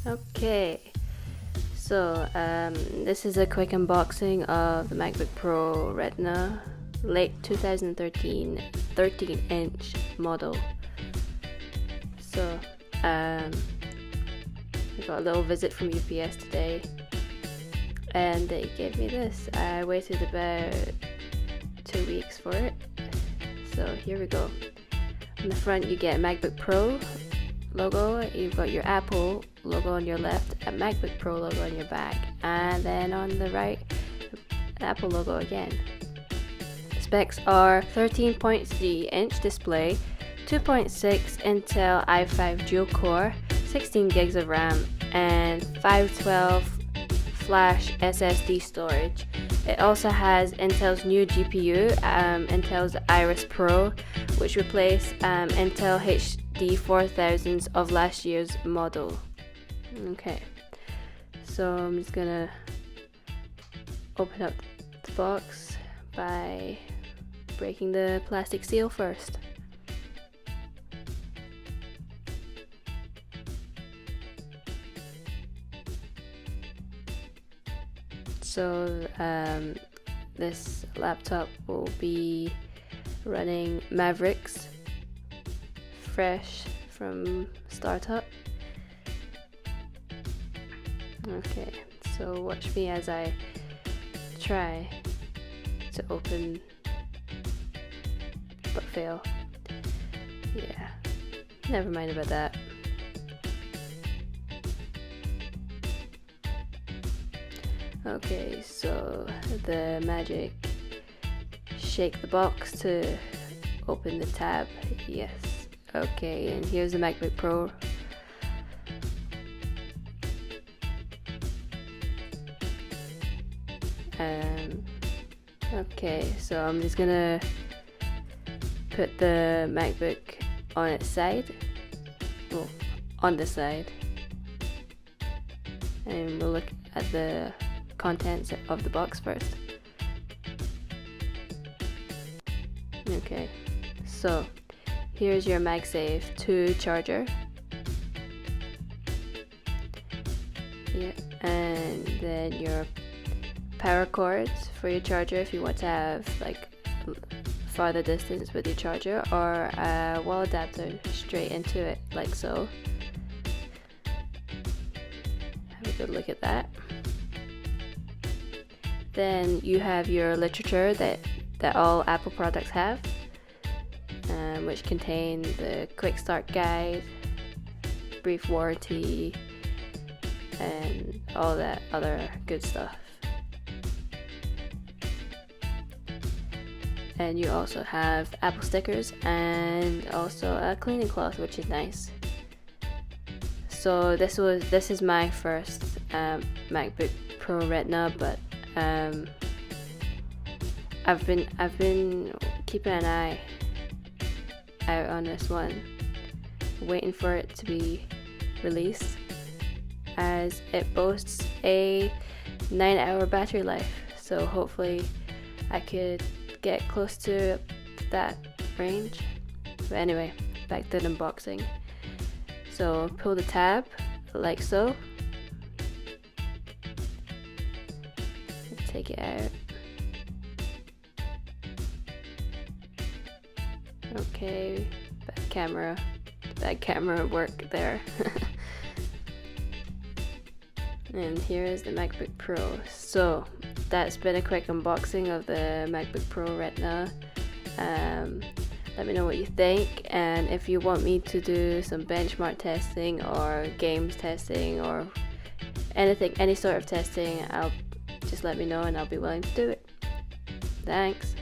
Okay, so this is a quick unboxing of the MacBook Pro Retina late 2013 13-inch model. So I got a little visit from UPS today and they gave me this. I waited about 2 weeks for it, so here we go. On the front you get a MacBook Pro logo, you've got your Apple logo on your left, a MacBook Pro logo on your back, and then on the right, the Apple logo again. Specs are 13.3-inch display, 2.6 Intel i5 dual core, 16 gigs of RAM, and 512 flash SSD storage. It also has Intel's new GPU, Intel's Iris Pro, which replaced Intel HD 4000s of last year's model. Okay, so I'm just gonna open up the box by breaking the plastic seal first. So this laptop will be running Mavericks, fresh from startup. Okay, so watch me as I try to open but fail. Yeah, never mind about that. Okay, so the magic shake the box to open the tab. Yes. Okay, and here's the MacBook Pro. Okay, so I'm just gonna put the MacBook on its side, well, on the side, and we'll look at the contents of the box first. Okay, so here's your MagSafe 2 charger. Yeah, and then your power cords for your charger if you want to have like farther distance with your charger, or a wall adapter straight into it like so. Have a good look at that. Then you have your literature that all Apple products have, which contain the quick start guide, brief warranty, and all that other good stuff. And you also have Apple stickers and also a cleaning cloth, which is nice. So this is my first MacBook Pro Retina, but I've been keeping an eye out on this one, waiting for it to be released, as it boasts a 9-hour battery life. So hopefully I could get close to that range. But anyway, back to the unboxing. So pull the tab like so, take it out. Okay, bad camera work there. And here is the MacBook Pro. So that's been a quick unboxing of the MacBook Pro Retina. Let me know what you think, and if you want me to do some benchmark testing or games testing or anything, any sort of testing, just let me know and I'll be willing to do it. Thanks.